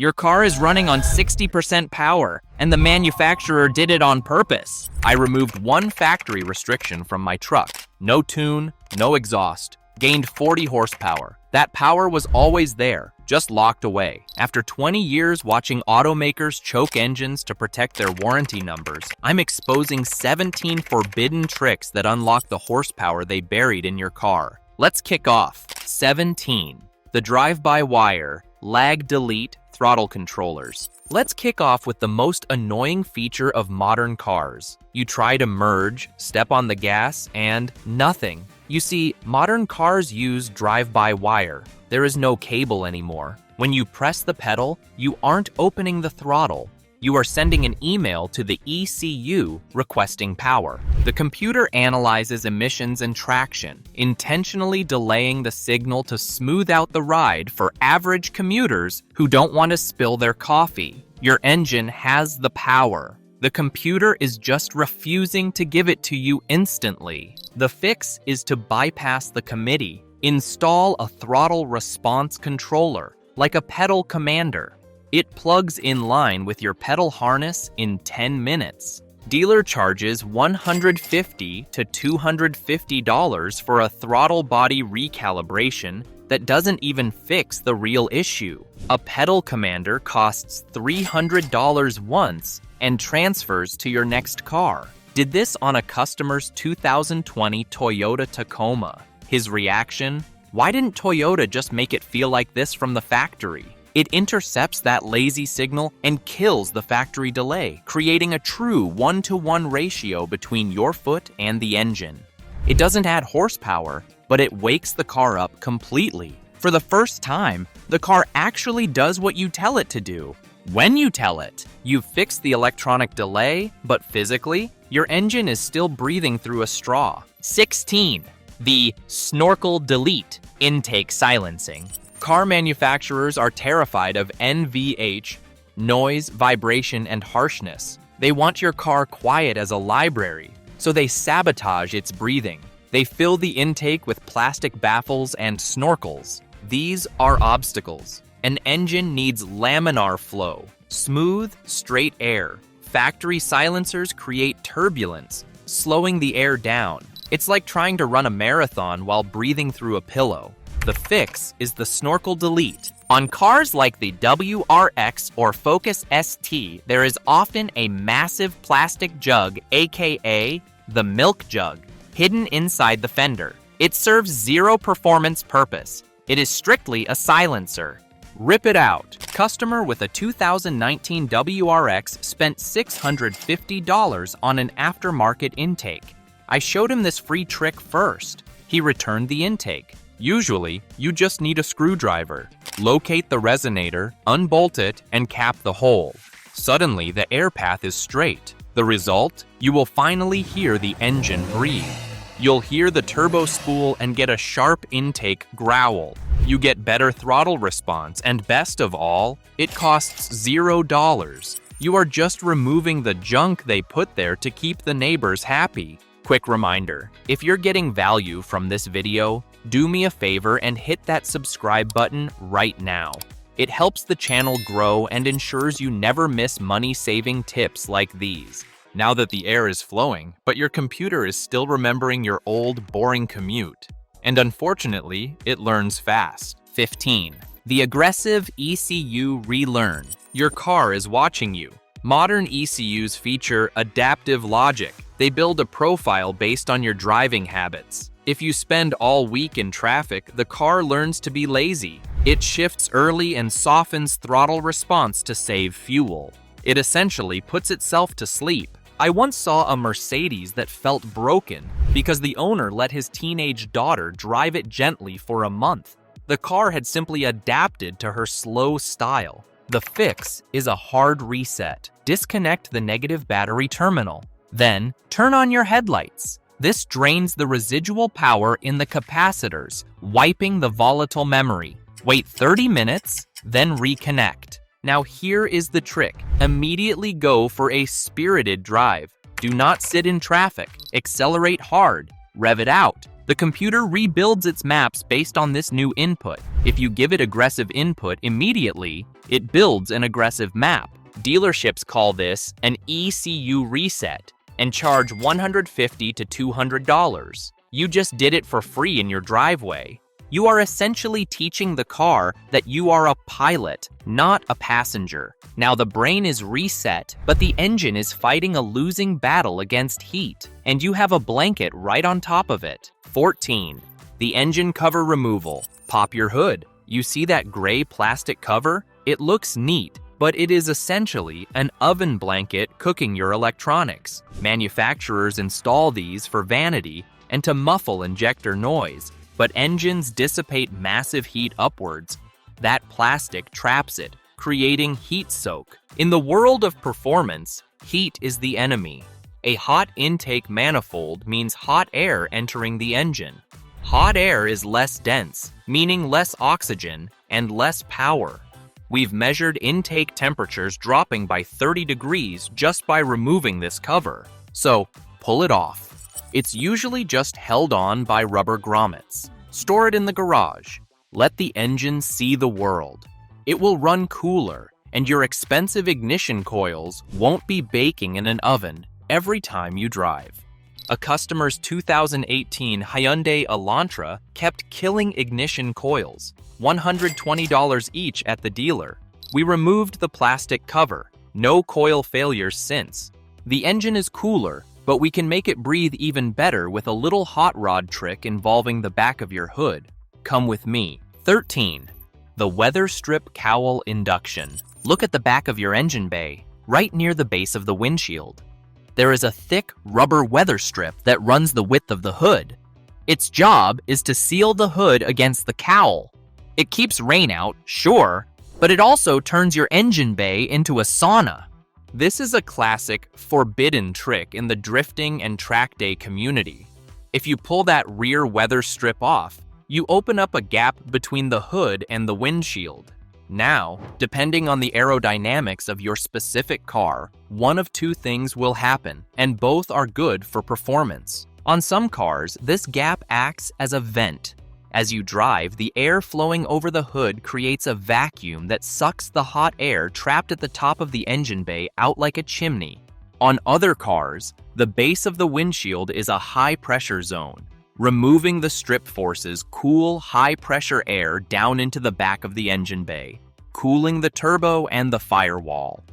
Your car is running on 60% power, and the manufacturer did it on purpose. I removed one factory restriction from my truck. No tune, no exhaust. Gained 40 horsepower. That power was always there, just locked away. After 20 years watching automakers choke engines to protect their warranty numbers, I'm exposing 17 forbidden tricks that unlock the horsepower they buried in your car. Let's kick off. 17. The drive-by-wire, lag delete, throttle controllers. Let's kick off with the most annoying feature of modern cars. You try to merge, step on the gas, and nothing. You see, modern cars use drive-by-wire. There is no cable anymore. When you press the pedal, you aren't opening the throttle. You are sending an email to the ECU requesting power. The computer analyzes emissions and traction, intentionally delaying the signal to smooth out the ride for average commuters who don't want to spill their coffee. Your engine has the power. The computer is just refusing to give it to you instantly. The fix is to bypass the committee. Install a throttle response controller, like a pedal commander. It plugs in line with your pedal harness in 10 minutes. Dealer charges $150 to $250 for a throttle body recalibration that doesn't even fix the real issue. A pedal commander costs $300 once and transfers to your next car. Did this on a customer's 2020 Toyota Tacoma. His reaction? Why didn't Toyota just make it feel like this from the factory? It intercepts that lazy signal and kills the factory delay, creating a true 1-to-1 ratio between your foot and the engine. It doesn't add horsepower, but it wakes the car up completely. For the first time, the car actually does what you tell it to do. When you tell it, you've fixed the electronic delay, but physically, your engine is still breathing through a straw. 16. The snorkel delete intake silencing. Car manufacturers are terrified of NVH, noise, vibration, and harshness. They want your car quiet as a library, so they sabotage its breathing. They fill the intake with plastic baffles and snorkels. These are obstacles. An engine needs laminar flow, smooth, straight air. Factory silencers create turbulence, slowing the air down. It's like trying to run a marathon while breathing through a pillow. The fix is the snorkel delete. On cars like the WRX or Focus ST, there is often a massive plastic jug, aka the milk jug, hidden inside the fender. It serves zero performance purpose. It is strictly a silencer. Rip it out. Customer with a 2019 WRX spent $650 on an aftermarket intake. I showed him this free trick first. He returned the intake. Usually, you just need a screwdriver. Locate the resonator, unbolt it, and cap the hole. Suddenly, the air path is straight. The result? You will finally hear the engine breathe. You'll hear the turbo spool and get a sharp intake growl. You get better throttle response, and best of all, it costs $0. You are just removing the junk they put there to keep the neighbors happy. Quick reminder, if you're getting value from this video, do me a favor and hit that subscribe button right now. It helps the channel grow and ensures you never miss money-saving tips like these. Now that the air is flowing, but your computer is still remembering your old, boring commute. And unfortunately, it learns fast. 15. The aggressive ECU relearn. Your car is watching you. Modern ECUs feature adaptive logic. They build a profile based on your driving habits. If you spend all week in traffic, the car learns to be lazy. It shifts early and softens throttle response to save fuel. It essentially puts itself to sleep. I once saw a Mercedes that felt broken because the owner let his teenage daughter drive it gently for a month. The car had simply adapted to her slow style. The fix is a hard reset. Disconnect the negative battery terminal. Then, turn on your headlights. This drains the residual power in the capacitors, wiping the volatile memory. Wait 30 minutes, then reconnect. Now here is the trick. Immediately go for a spirited drive. Do not sit in traffic. Accelerate hard. Rev it out. The computer rebuilds its maps based on this new input. If you give it aggressive input immediately, It builds an aggressive map. Dealerships call this an ECU reset and charge $150 to $200. You just did it for free in your driveway. You are essentially teaching the car that you are a pilot, not a passenger. Now the brain is reset, but the engine is fighting a losing battle against heat, and you have a blanket right on top of it. 14. The engine cover removal. Pop your hood. You see that gray plastic cover? It looks neat, but it is essentially an oven blanket cooking your electronics. Manufacturers install these for vanity and to muffle injector noise, but engines dissipate massive heat upwards. That plastic traps it, creating heat soak. In the world of performance, heat is the enemy. A hot intake manifold means hot air entering the engine. Hot air is less dense, meaning less oxygen and less power. We've measured intake temperatures dropping by 30 degrees just by removing this cover. So, pull it off. It's usually just held on by rubber grommets. Store it in the garage. Let the engine see the world. It will run cooler, and your expensive ignition coils won't be baking in an oven every time you drive. A customer's 2018 Hyundai Elantra kept killing ignition coils, $120 each at the dealer. We removed the plastic cover. No coil failures since. The engine is cooler, but we can make it breathe even better with a little hot rod trick involving the back of your hood. Come with me. 13. The weather strip cowl induction. Look at the back of your engine bay, right near the base of the windshield. There is a thick rubber weather strip that runs the width of the hood. Its job is to seal the hood against the cowl. It keeps rain out, sure, but it also turns your engine bay into a sauna. This is a classic forbidden trick in the drifting and track day community. If you pull that rear weather strip off, you open up a gap between the hood and the windshield. Now, depending on the aerodynamics of your specific car, one of two things will happen, and both are good for performance. On some cars, this gap acts as a vent. As you drive, the air flowing over the hood creates a vacuum that sucks the hot air trapped at the top of the engine bay out like a chimney. On other cars, the base of the windshield is a high-pressure zone. Removing the strip forces cool, high-pressure air down into the back of the engine bay, cooling the turbo and the firewall.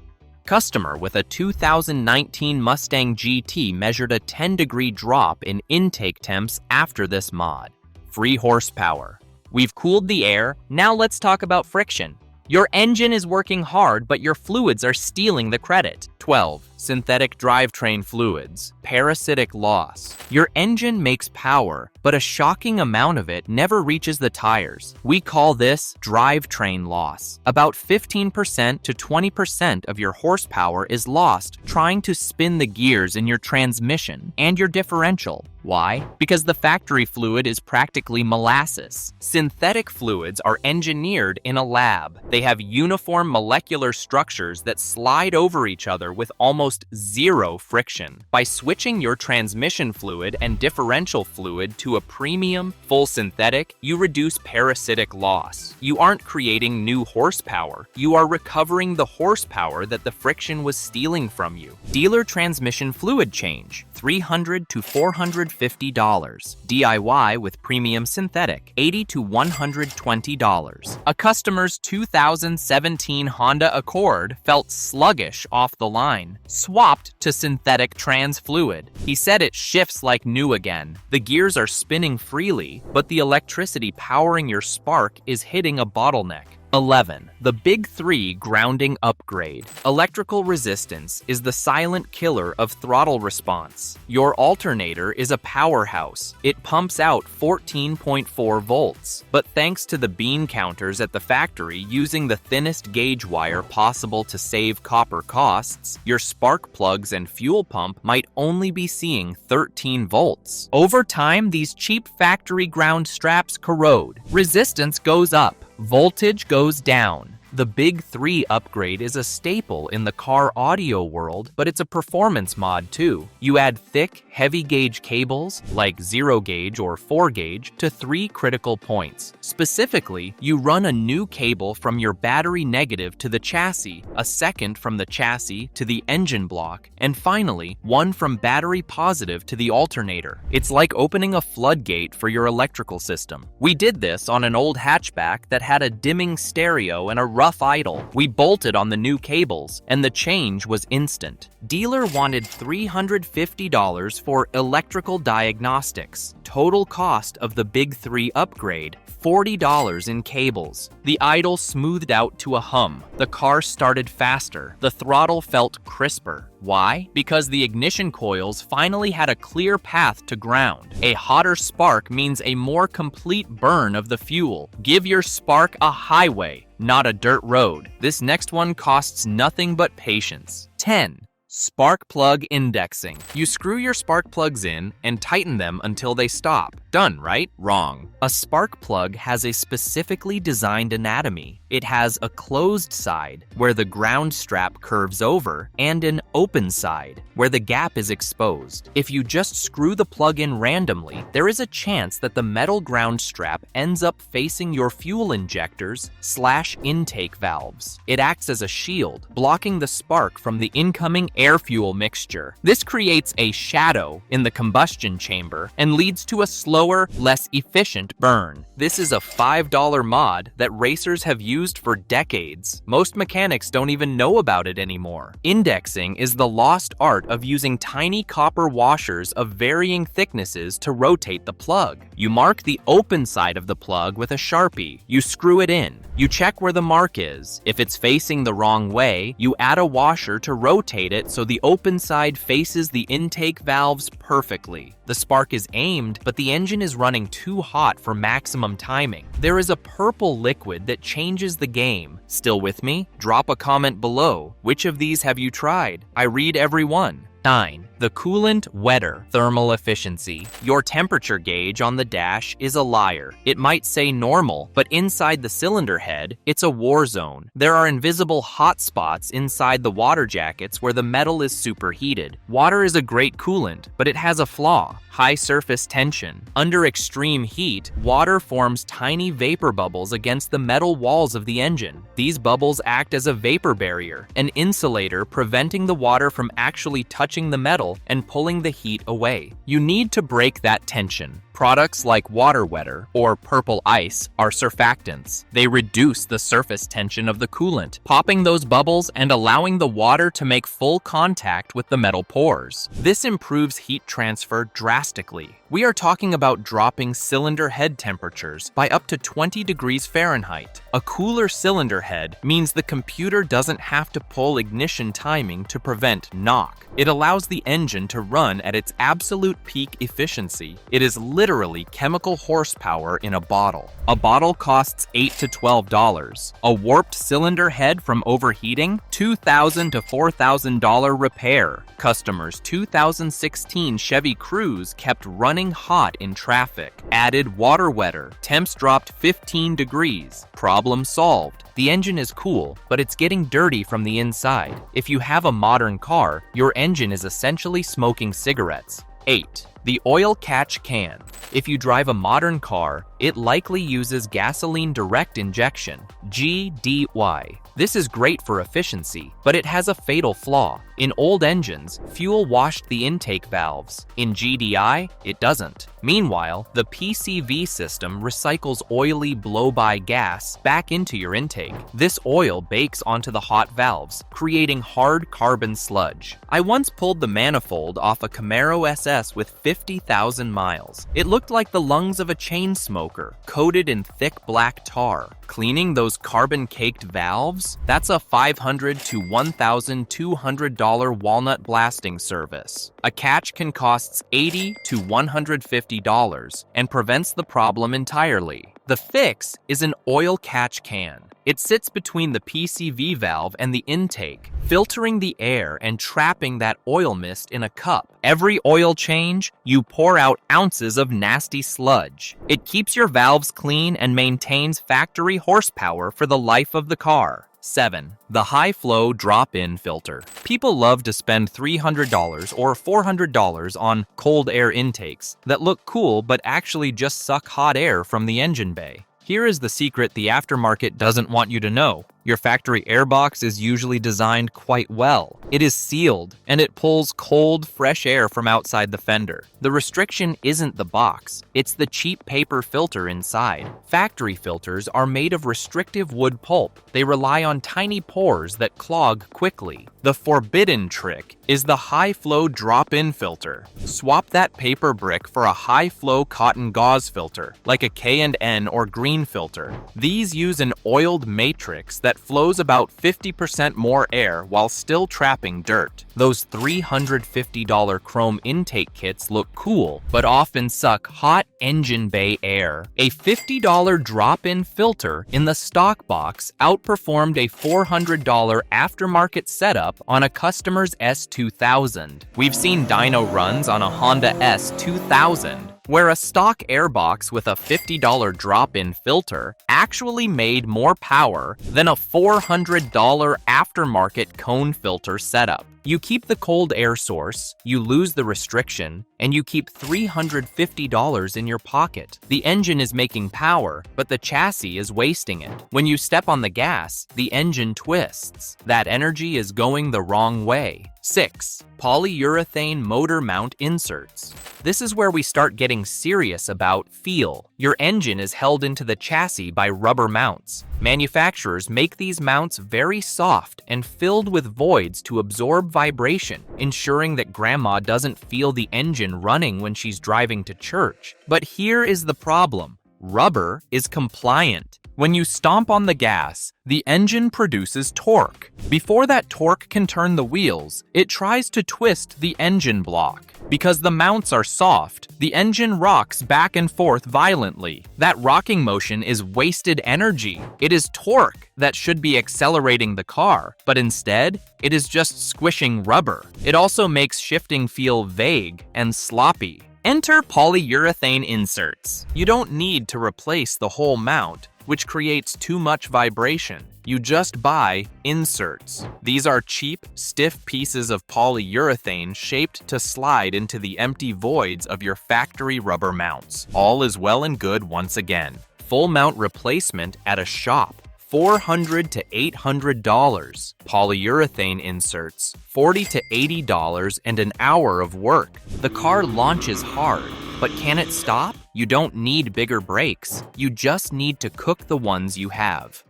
Customer with a 2019 Mustang GT measured a 10-degree drop in intake temps after this mod. Free horsepower. We've cooled the air, now let's talk about friction. Your engine is working hard, but your fluids are stealing the credit. 12. Synthetic drivetrain fluids. Parasitic loss. Your engine makes power, but a shocking amount of it never reaches the tires. We call this drivetrain loss. About 15% to 20% of your horsepower is lost trying to spin the gears in your transmission and your differential. Why? Because the factory fluid is practically molasses. Synthetic fluids are engineered in a lab. They have uniform molecular structures that slide over each other with almost zero friction. By switching your transmission fluid and differential fluid to a premium, full synthetic, you reduce parasitic loss. You aren't creating new horsepower. You are recovering the horsepower that the friction was stealing from you. Dealer transmission fluid change. $300 to $450. DIY with premium synthetic, $80 to $120. A customer's 2017 Honda Accord felt sluggish off the line. Swapped to synthetic trans fluid. He said it shifts like new again. The gears are spinning freely, but the electricity powering your spark is hitting a bottleneck. 11. The Big 3 grounding upgrade. Electrical resistance is the silent killer of throttle response. Your alternator is a powerhouse. It pumps out 14.4 volts. But thanks to the bean counters at the factory using the thinnest gauge wire possible to save copper costs, your spark plugs and fuel pump might only be seeing 13 volts. Over time, these cheap factory ground straps corrode. Resistance goes up. Voltage goes down. The Big 3 upgrade is a staple in the car audio world, but it's a performance mod too. You add thick, heavy gauge cables, like 0 gauge or 4 gauge, to 3 critical points. Specifically, you run a new cable from your battery negative to the chassis, a second from the chassis to the engine block, and finally, one from battery positive to the alternator. It's like opening a floodgate for your electrical system. We did this on an old hatchback that had a dimming stereo and a rough idle. We bolted on the new cables, and the change was instant. Dealer wanted $350 for electrical diagnostics. Total cost of the Big 3 upgrade, $40 in cables. The idle smoothed out to a hum. The car started faster. The throttle felt crisper. Why? Because the ignition coils finally had a clear path to ground. A hotter spark means a more complete burn of the fuel. Give your spark a highway, not a dirt road. This next one costs nothing but patience. 10. Spark plug indexing. You screw your spark plugs in and tighten them until they stop. Done, right? Wrong. A spark plug has a specifically designed anatomy. It has a closed side, where the ground strap curves over, and an open side, where the gap is exposed. If you just screw the plug in randomly, there is a chance that the metal ground strap ends up facing your fuel injectors / intake valves. It acts as a shield, blocking the spark from the incoming air-fuel mixture. This creates a shadow in the combustion chamber and leads to a slower, less efficient burn. This is a $5 mod that racers have used for decades. Most mechanics don't even know about it anymore. Indexing is the lost art of using tiny copper washers of varying thicknesses to rotate the plug. You mark the open side of the plug with a Sharpie. You screw it in. You check where the mark is. If it's facing the wrong way, you add a washer to rotate it so the open side faces the intake valves perfectly. The spark is aimed, but the engine is running too hot for maximum timing. There is a purple liquid that changes the game. Still with me? Drop a comment below. Which of these have you tried? I read every one. 9. The coolant wetter thermal efficiency. Your temperature gauge on the dash is a liar. It might say normal, but inside the cylinder head, it's a war zone. There are invisible hot spots inside the water jackets where the metal is superheated. Water is a great coolant, but it has a flaw. High surface tension. Under extreme heat, water forms tiny vapor bubbles against the metal walls of the engine. These bubbles act as a vapor barrier, an insulator preventing the water from actually touching the metal and pulling the heat away. You need to break that tension. Products like Water Wetter or Purple Ice are surfactants. They reduce the surface tension of the coolant, popping those bubbles and allowing the water to make full contact with the metal pores. This improves heat transfer drastically. We are talking about dropping cylinder head temperatures by up to 20 degrees Fahrenheit. A cooler cylinder head means the computer doesn't have to pull ignition timing to prevent knock. It allows the engine to run at its absolute peak efficiency. It is literally chemical horsepower in a bottle. A bottle costs $8 to $12. A warped cylinder head from overheating? $2,000 to $4,000 repair. Customers' 2016 Chevy Cruze kept running hot in traffic. Added water wetter. Temps dropped 15 degrees. Problem solved. The engine is cool, but it's getting dirty from the inside. If you have a modern car, your engine is essentially smoking cigarettes. 8. The oil catch can. If you drive a modern car, it likely uses gasoline direct injection, GDI. This is great for efficiency, but it has a fatal flaw. In old engines, fuel washed the intake valves. In GDI, it doesn't. Meanwhile, the PCV system recycles oily blow-by gas back into your intake. This oil bakes onto the hot valves, creating hard carbon sludge. I once pulled the manifold off a Camaro SS with 50,000 miles. It looked like the lungs of a chain smoker, coated in thick black tar. Cleaning those carbon-caked valves? That's a $500 to $1,200 walnut blasting service. A catch can cost $80 to $150 and prevents the problem entirely. The fix is an oil catch can. It sits between the PCV valve and the intake, filtering the air and trapping that oil mist in a cup. Every oil change, you pour out ounces of nasty sludge. It keeps your valves clean and maintains factory horsepower for the life of the car. 7. The high-flow drop-in filter. People love to spend $300 or $400 on cold air intakes that look cool but actually just suck hot air from the engine bay. Here is the secret the aftermarket doesn't want you to know. Your factory airbox is usually designed quite well. It is sealed, and it pulls cold, fresh air from outside the fender. The restriction isn't the box, it's the cheap paper filter inside. Factory filters are made of restrictive wood pulp. They rely on tiny pores that clog quickly. The forbidden trick is the high-flow drop-in filter. Swap that paper brick for a high-flow cotton gauze filter, like a K&N or green filter. These use an oiled matrix that flows about 50% more air while still trapping dirt. Those $350 chrome intake kits look cool, but often suck hot engine bay air. A $50 drop-in filter in the stock box outperformed a $400 aftermarket setup on a customer's S2000. We've seen dyno runs on a Honda S2000, where a stock airbox with a $50 drop-in filter actually made more power than a $400 aftermarket cone filter setup. You keep the cold air source, you lose the restriction, and you keep $350 in your pocket. The engine is making power, but the chassis is wasting it. When you step on the gas, the engine twists. That energy is going the wrong way. 6. Polyurethane motor mount inserts. This is where we start getting serious about feel. Your engine is held into the chassis by rubber mounts. Manufacturers make these mounts very soft and filled with voids to absorb vibration, ensuring that grandma doesn't feel the engine running when she's driving to church. But here is the problem. Rubber is compliant. When you stomp on the gas, the engine produces torque. Before that torque can turn the wheels, it tries to twist the engine block. Because the mounts are soft, the engine rocks back and forth violently. That rocking motion is wasted energy. It is torque that should be accelerating the car, but instead, it is just squishing rubber. It also makes shifting feel vague and sloppy. Enter polyurethane inserts. You don't need to replace the whole mount, which creates too much vibration. You just buy inserts. These are cheap, stiff pieces of polyurethane shaped to slide into the empty voids of your factory rubber mounts. All is well and good once again. Full mount replacement at a shop, $400 to $800. Polyurethane inserts, $40 to $80 and an hour of work. The car launches hard, but can it stop? You don't need bigger brakes. You just need to cook the ones you have.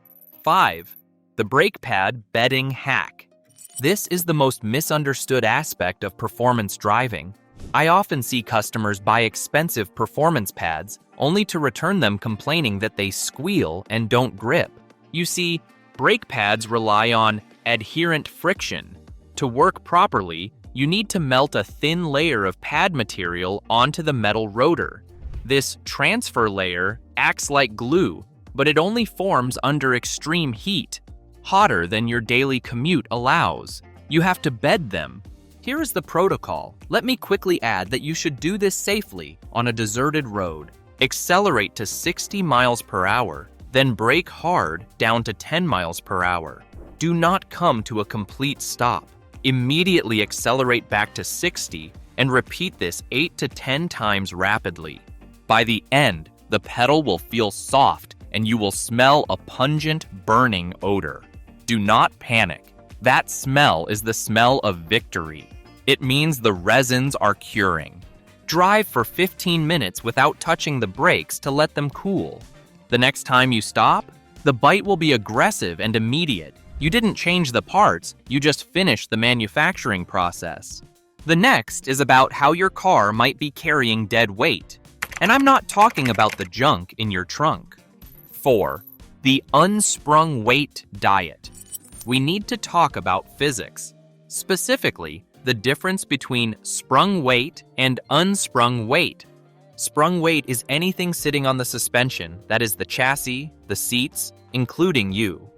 5. The brake pad bedding hack. This is the most misunderstood aspect of performance driving. I often see customers buy expensive performance pads only to return them complaining that they squeal and don't grip. You see, brake pads rely on adherent friction. To work properly, you need to melt a thin layer of pad material onto the metal rotor. This transfer layer acts like glue, but it only forms under extreme heat, hotter than your daily commute allows. You have to bed them. Here is the protocol. Let me quickly add that you should do this safely on a deserted road. Accelerate to 60 miles per hour, then brake hard down to 10 miles per hour. Do not come to a complete stop. Immediately accelerate back to 60 and repeat this 8 to 10 times rapidly. By the end, the pedal will feel soft and you will smell a pungent, burning odor. Do not panic. That smell is the smell of victory. It means the resins are curing. Drive for 15 minutes without touching the brakes to let them cool. The next time you stop, the bite will be aggressive and immediate. You didn't change the parts, you just finished the manufacturing process. The next is about how your car might be carrying dead weight. And I'm not talking about the junk in your trunk. 4. The unsprung weight diet. We need to talk about physics. Specifically, the difference between sprung weight and unsprung weight. Sprung weight is anything sitting on the suspension, that is the chassis, the seats, including you.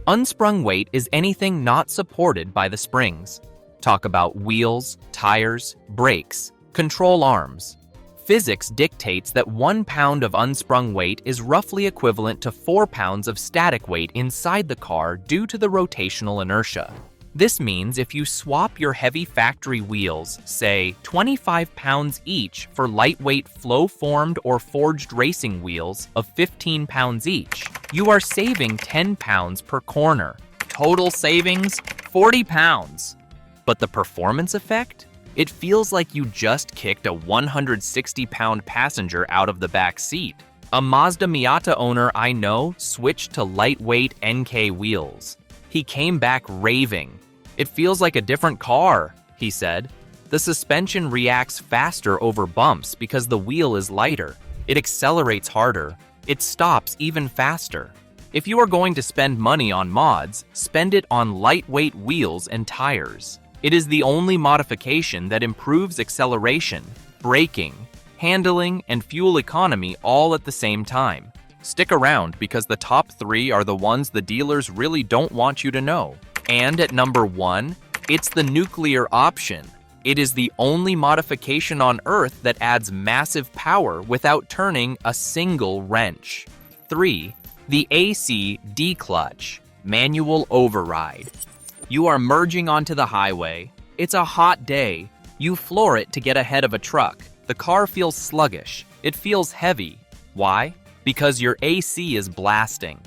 Unsprung weight is anything not supported by the springs. Talk about wheels, tires, brakes, control arms. Physics dictates that 1 pound of unsprung weight is roughly equivalent to 4 pounds of static weight inside the car due to the rotational inertia. This means if you swap your heavy factory wheels, say 25 pounds each, for lightweight flow-formed or forged racing wheels of 15 pounds each, you are saving 10 pounds per corner. Total savings, 40 pounds. But the performance effect? It feels like you just kicked a 160-pound passenger out of the back seat. A Mazda Miata owner I know switched to lightweight NK wheels. He came back raving. "It feels like a different car," he said. "The suspension reacts faster over bumps because the wheel is lighter. It accelerates harder. It stops even faster." If you are going to spend money on mods, spend it on lightweight wheels and tires. It is the only modification that improves acceleration, braking, handling, and fuel economy all at the same time. Stick around because the top 3 are the ones the dealers really don't want you to know. And at number 1, it's the nuclear option. It is the only modification on Earth that adds massive power without turning a single wrench. 3. The AC D-clutch, manual override. You are merging onto the highway. It's a hot day. You floor it to get ahead of a truck. The car feels sluggish. It feels heavy. Why? Because your AC is blasting.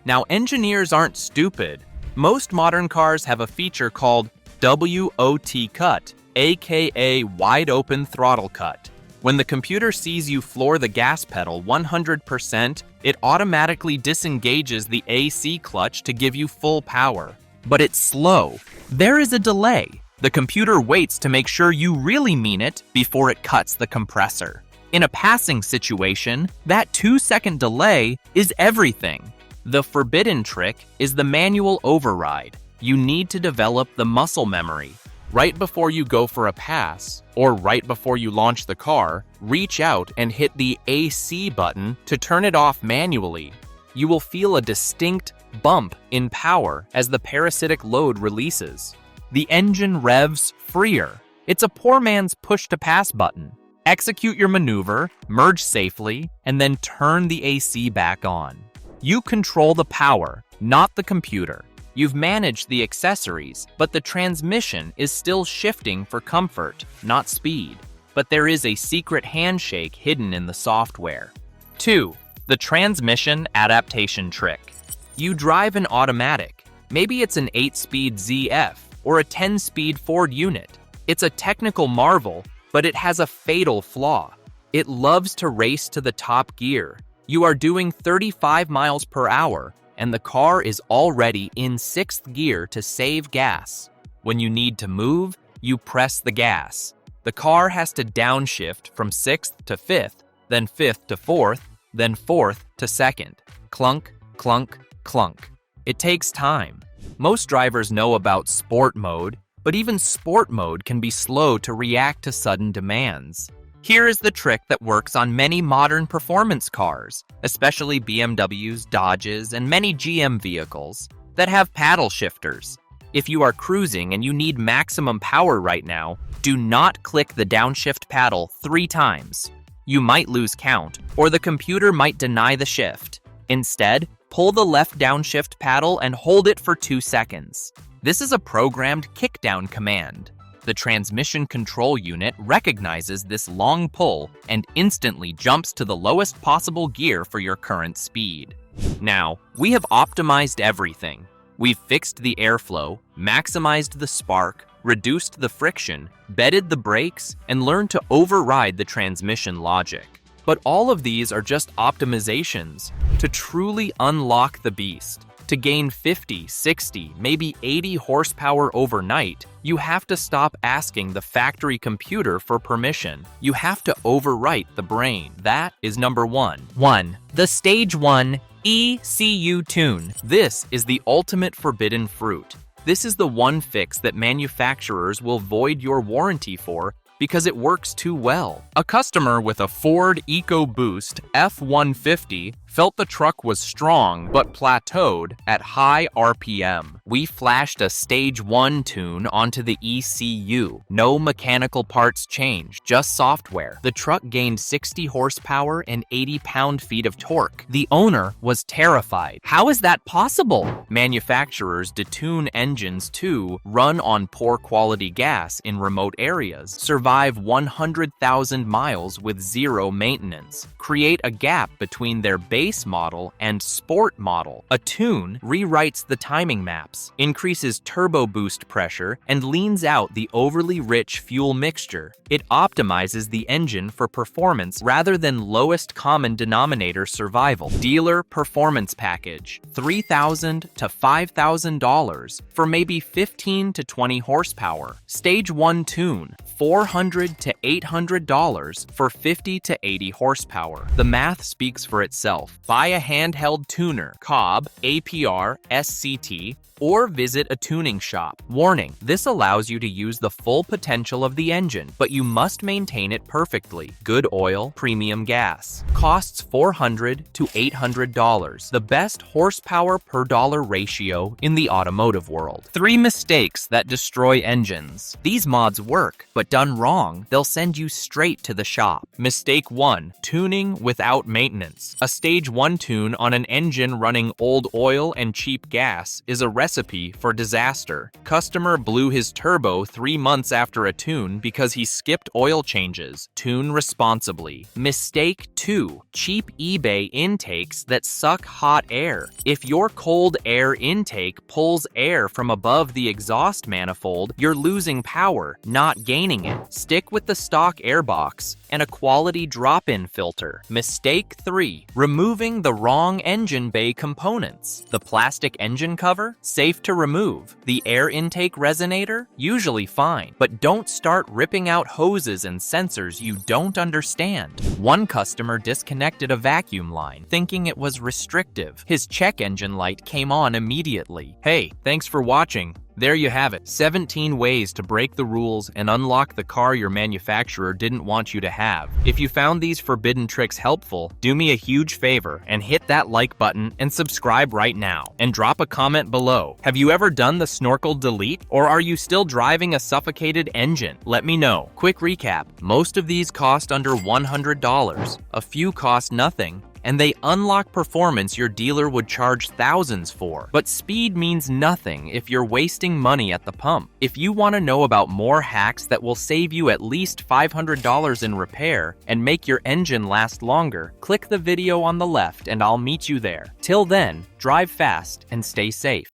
Now, engineers aren't stupid. Most modern cars have a feature called WOT cut, aka wide open throttle cut. When the computer sees you floor the gas pedal 100%, it automatically disengages the AC clutch to give you full power. But it's slow. There is a delay. The computer waits to make sure you really mean it before it cuts the compressor. In a passing situation, that 2-second delay is everything. The forbidden trick is the manual override. You need to develop the muscle memory. Right before you go for a pass, or right before you launch the car, reach out and hit the AC button to turn it off manually. You will feel a distinct bump in power as the parasitic load releases. The engine revs freer. It's a poor man's push-to-pass button. Execute your maneuver, merge safely, and then turn the AC back on. You control the power, not the computer. You've managed the accessories, but the transmission is still shifting for comfort, not speed. But there is a secret handshake hidden in the software. 2. The transmission adaptation trick. You drive an automatic. Maybe it's an 8-speed ZF or a 10-speed Ford unit. It's a technical marvel, but it has a fatal flaw. It loves to race to the top gear. You are doing 35 miles per hour, and the car is already in 6th gear to save gas. When you need to move, you press the gas. The car has to downshift from 6th to 5th, then 5th to 4th, then 4th to 2nd. Clunk, clunk, clunk. It takes time. Most drivers know about sport mode, but even sport mode can be slow to react to sudden demands. Here is the trick that works on many modern performance cars, especially BMWs, Dodges, and many GM vehicles that have paddle shifters. If you are cruising and you need maximum power right now, do not click the downshift paddle 3 times. You might lose count, or the computer might deny the shift. Instead, pull the left downshift paddle and hold it for 2 seconds. This is a programmed kickdown command. The transmission control unit recognizes this long pull and instantly jumps to the lowest possible gear for your current speed. Now, we have optimized everything. We've fixed the airflow, maximized the spark, reduced the friction, bedded the brakes, and learned to override the transmission logic. But all of these are just optimizations. To truly unlock the beast, to gain 50, 60, maybe 80 horsepower overnight, you have to stop asking the factory computer for permission. You have to overwrite the brain. That is number 1. 1. The Stage 1 ECU tune. This is the ultimate forbidden fruit. This is the one fix that manufacturers will void your warranty for because it works too well. A customer with a Ford EcoBoost F-150 Felt the truck was strong but plateaued at high RPM. We flashed a Stage 1 tune onto the ECU. No mechanical parts changed, just software. The truck gained 60 horsepower and 80 pound-feet of torque. The owner was terrified. How is that possible? Manufacturers detune engines to run on poor quality gas in remote areas, survive 100,000 miles with zero maintenance, create a gap between their base model and sport model. A tune rewrites the timing maps, increases turbo boost pressure, and leans out the overly rich fuel mixture. It optimizes the engine for performance rather than lowest common denominator survival. Dealer performance package, $3,000 to $5,000 for maybe 15 to 20 horsepower. Stage 1 tune, $400 to $800 for 50 to 80 horsepower. The math speaks for itself. Buy a handheld tuner, Cobb, APR, SCT, or visit a tuning shop. Warning, this allows you to use the full potential of the engine, but you must maintain it perfectly. Good oil, premium gas. Costs $400 to $800. The best horsepower per dollar ratio in the automotive world. 3 mistakes that destroy engines. These mods work, but done wrong, they'll send you straight to the shop. Mistake 1, tuning without maintenance. A Stage 1 tune on an engine running old oil and cheap gas is a recipe for disaster. Customer blew his turbo 3 months after a tune because he skipped oil changes. Tune responsibly. Mistake 2, cheap eBay intakes that suck hot air. If your cold air intake pulls air from above the exhaust manifold, you're losing power, not gaining it. Stick with the stock airbox and a quality drop-in filter. Mistake 3, removing the wrong engine bay components. The plastic engine cover, safe to remove. The air intake resonator, usually fine, but don't start ripping out hoses and sensors you don't understand. One customer disconnected a vacuum line, thinking it was restrictive. His check engine light came on immediately. Hey, thanks for watching. There you have it, 17 ways to break the rules and unlock the car your manufacturer didn't want you to have. If you found these forbidden tricks helpful, do me a huge favor and hit that like button and subscribe right now. And drop a comment below. Have you ever done the snorkel delete? Or are you still driving a suffocated engine? Let me know. Quick recap, most of these cost under $100. A few cost nothing, and they unlock performance your dealer would charge thousands for. But speed means nothing if you're wasting money at the pump. If you want to know about more hacks that will save you at least $500 in repair and make your engine last longer, click the video on the left and I'll meet you there. Till then, drive fast and stay safe.